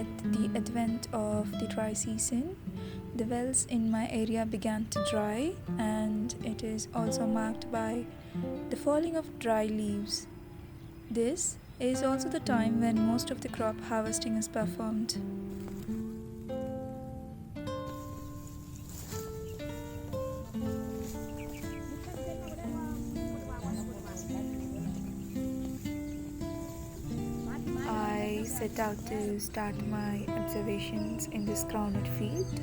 With the advent of the dry season, the wells in my area began to dry, and it is also marked by the falling of dry leaves. This is also the time when most of the crop harvesting is performed. I set out to start my observations in this groundnut field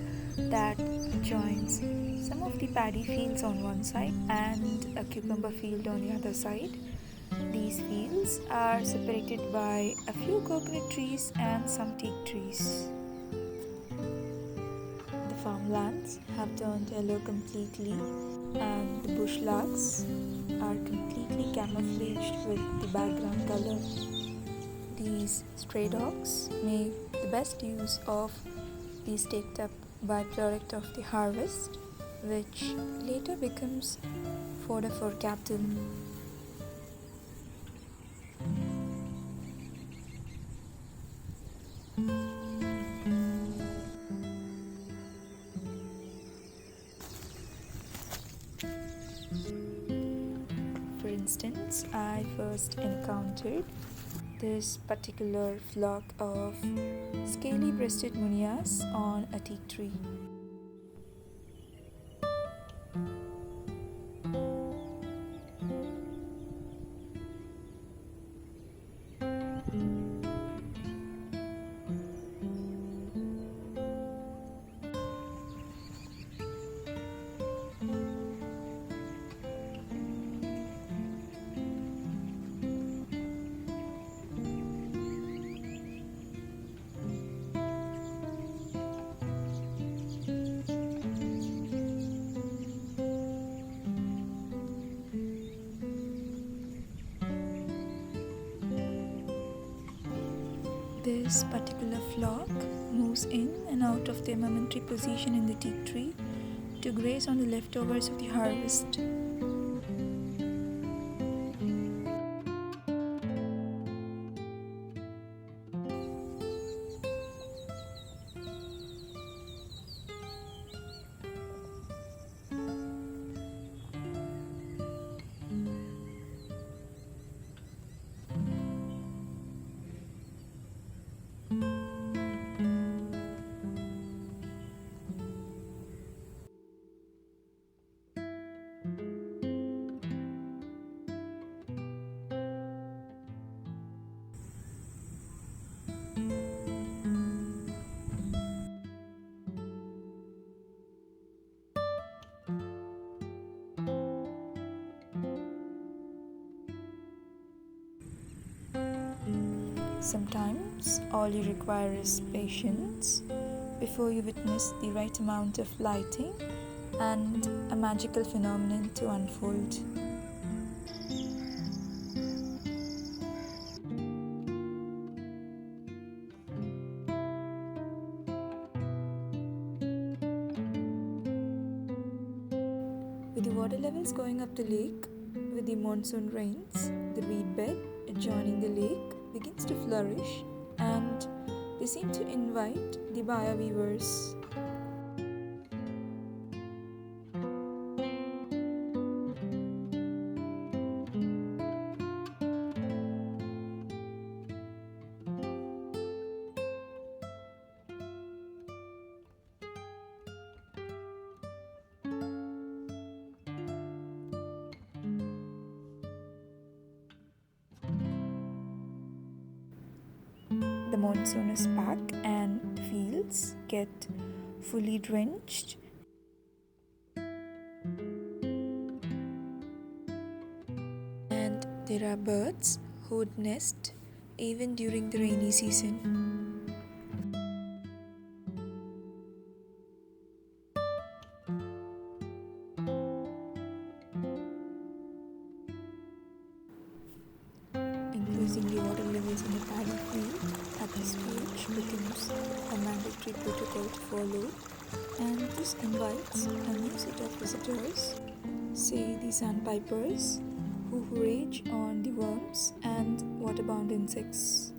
that joins some of the paddy fields on one side and a cucumber field on the other side. These fields are separated by a few coconut trees and some teak trees. The farmlands have turned yellow completely, and the bush larks are completely camouflaged with the background color. These stray dogs make the best use of the staked up byproduct of the harvest, which later becomes fodder for cattle. For instance, I first encountered this particular flock of scaly-breasted munias on a teak tree. This particular flock moves in and out of their momentary position in the teak tree to graze on the leftovers of the harvest. Sometimes all you require is patience before you witness the right amount of lighting and a magical phenomenon to unfold. With the water levels going up the lake with the monsoon rains, the reed bed adjoining the lake begins to flourish, and they seem to invite the Baya Weavers. The monsoon is back and the fields get fully drenched. And there are birds who would nest even during the rainy season. Increasing the water levels in the paddy field at this stage becomes a mandatory protocol to follow, and this invites a new set of visitors, say the sandpipers, who forage on the worms and waterbound insects.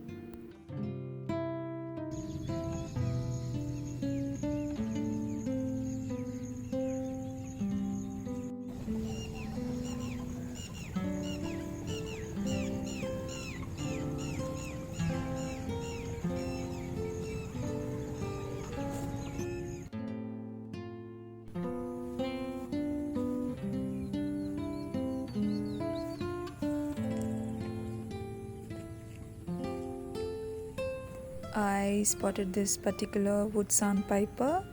I spotted this particular wood sandpiper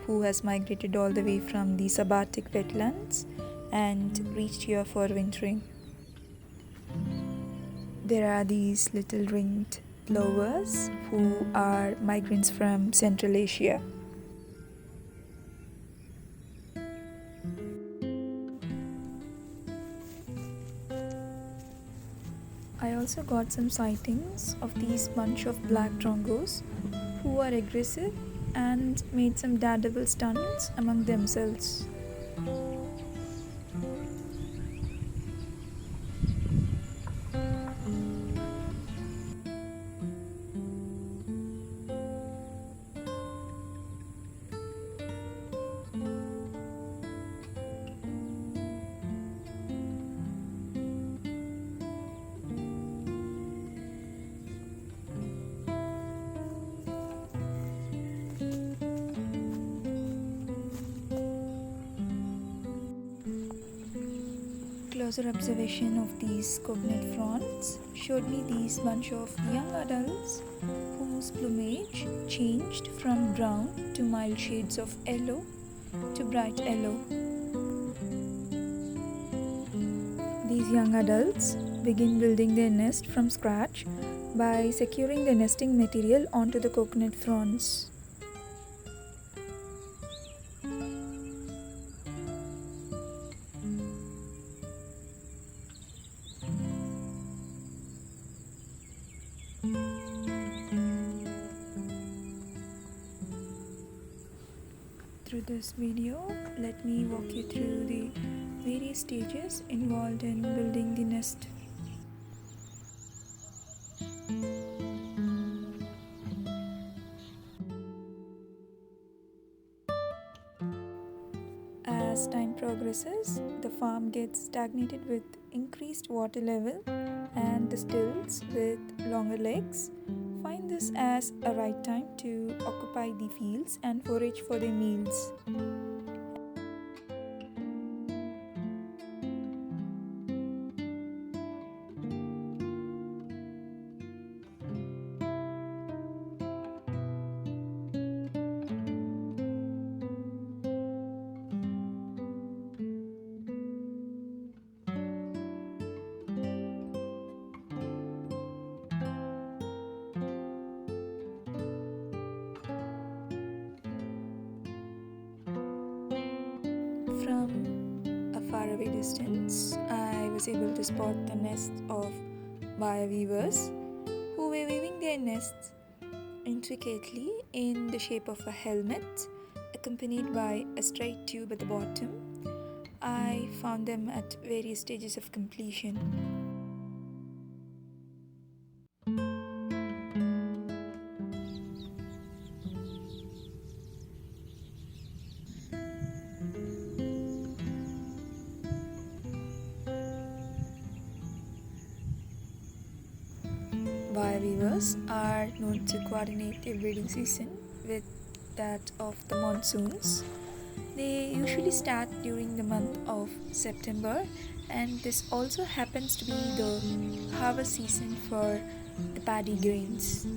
who has migrated all the way from the subarctic wetlands and reached here for wintering. There are these little ringed plovers who are migrants from Central Asia. I also got some sightings of these bunch of black drongos who are aggressive and made some daredevil stunts among themselves. Closer observation of these coconut fronds showed me these bunch of young adults whose plumage changed from brown to mild shades of yellow to bright yellow. These young adults begin building their nest from scratch by securing the nesting material onto the coconut fronds. Through this video, let me walk you through the various stages involved in building the nest. As time progresses, the farm gets stagnated with increased water level, and the stilts with longer legs find this as a right time to occupy the fields and forage for their meals. From a faraway distance, I was able to spot the nest of Baya Weavers who were weaving their nests intricately in the shape of a helmet, accompanied by a straight tube at the bottom. I found them at various stages of completion. Baya weavers are known to coordinate their breeding season with that of the monsoons. They usually start during the month of September, and this also happens to be the harvest season for the paddy grains.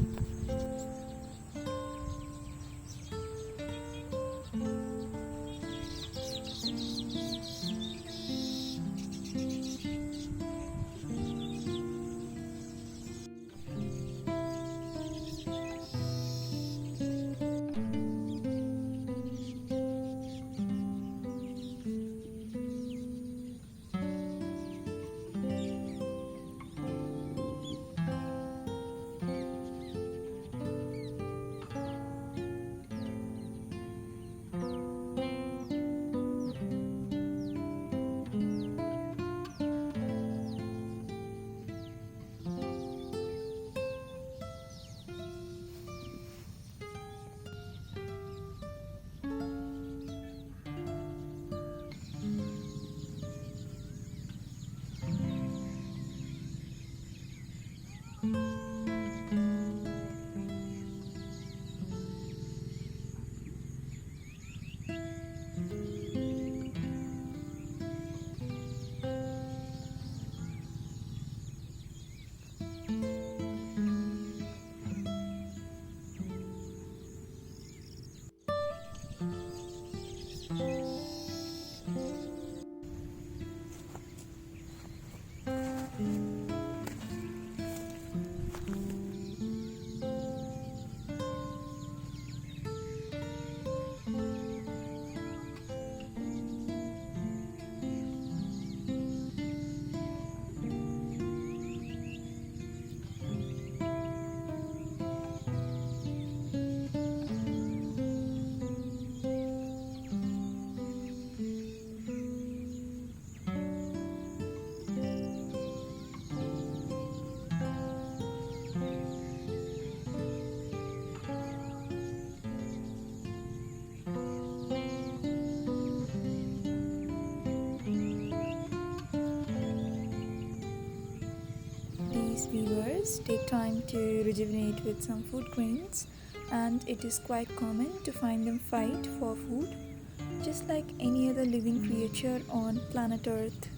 These weavers take time to rejuvenate with some food grains, and it is quite common to find them fight for food, just like any other living creature on planet Earth.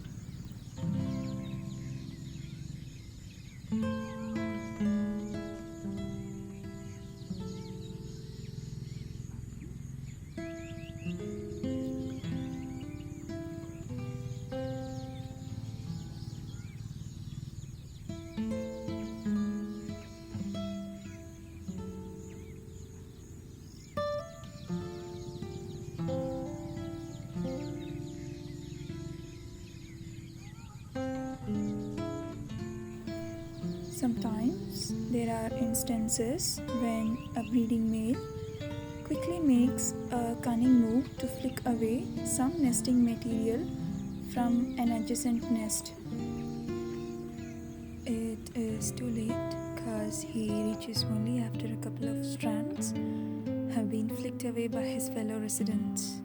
Sometimes there are instances when a breeding male quickly makes a cunning move to flick away some nesting material from an adjacent nest. It is too late because he reaches only after a couple of strands have been flicked away by his fellow residents.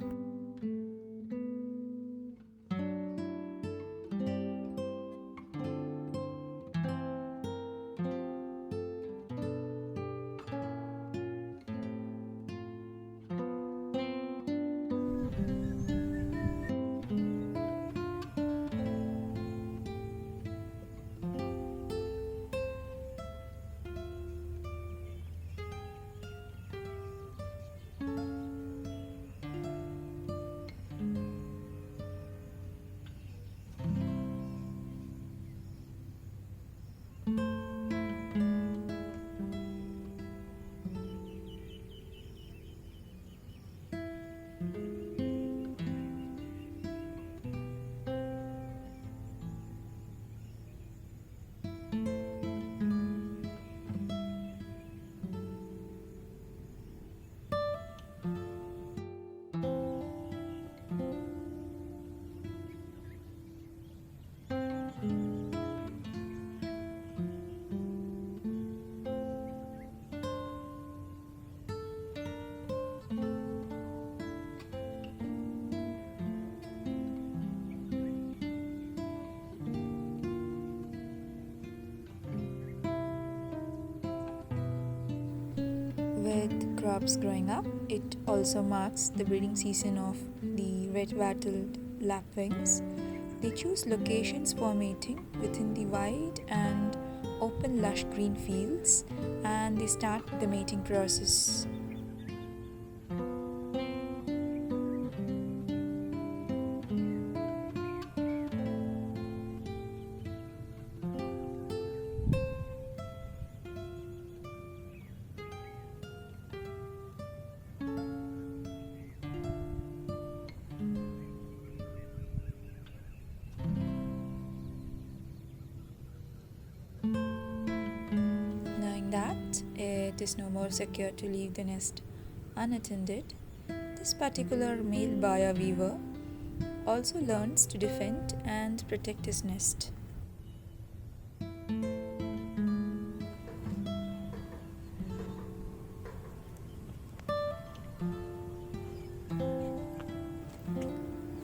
With crops growing up, it also marks the breeding season of the red-wattled lapwings. They choose locations for mating within the wide and open lush green fields, and they start the mating process. Knowing that it is no more secure to leave the nest unattended, this particular male Baya Weaver also learns to defend and protect his nest.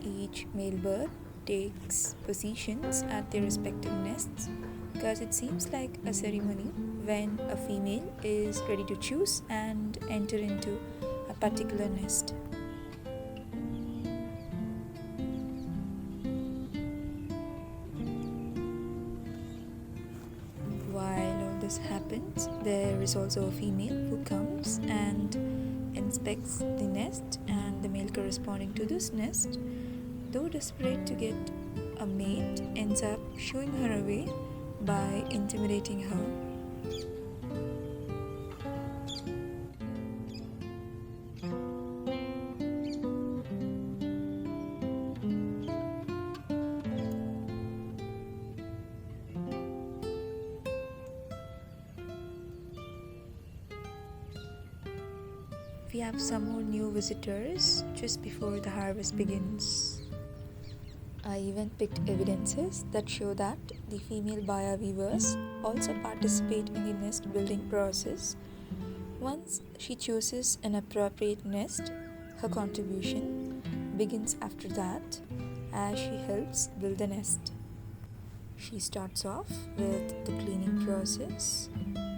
Each male bird takes positions at their respective nests because it seems like a ceremony when a female is ready to choose and enter into a particular nest. While all this happens, there is also a female who comes and inspects the nest and the male corresponding to this nest, though desperate to get a mate, ends up shooing her away by intimidating her. We have some more new visitors just before the harvest begins. I even picked evidences that show that the female Baya Weavers also participate in the nest building process. Once she chooses an appropriate nest, her contribution begins after that as she helps build the nest. She starts off with the cleaning process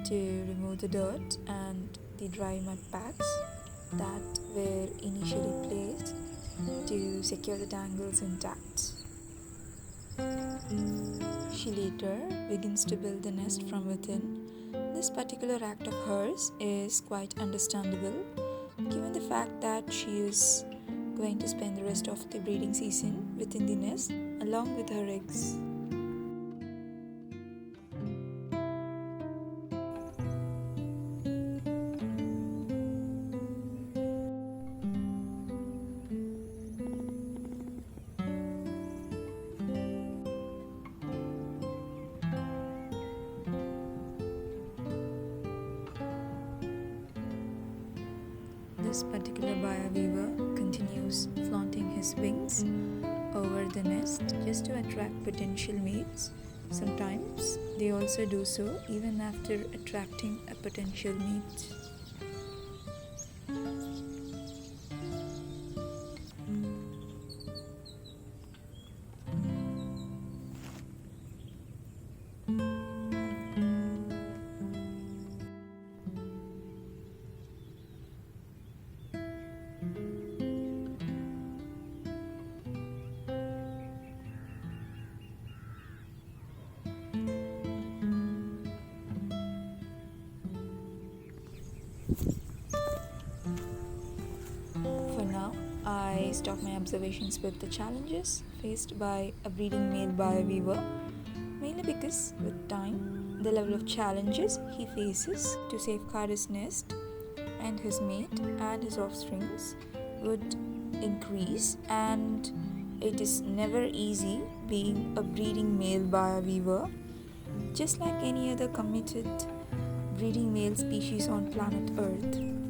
to remove the dirt and the dry mud packs that were initially placed to secure the tangles intact. She later begins to build the nest from within. This particular act of hers is quite understandable given the fact that she is going to spend the rest of the breeding season within the nest along with her eggs. This particular Baya Weaver continues flaunting his wings over the nest just to attract potential mates. Sometimes they also do so even after attracting a potential mate. For now, I stop my observations with the challenges faced by a breeding male Baya Weaver, mainly because with time, the level of challenges he faces to safeguard his nest and his mate and his offsprings would increase, and it is never easy being a breeding male Baya Weaver, just like any other committed breeding male species on planet Earth.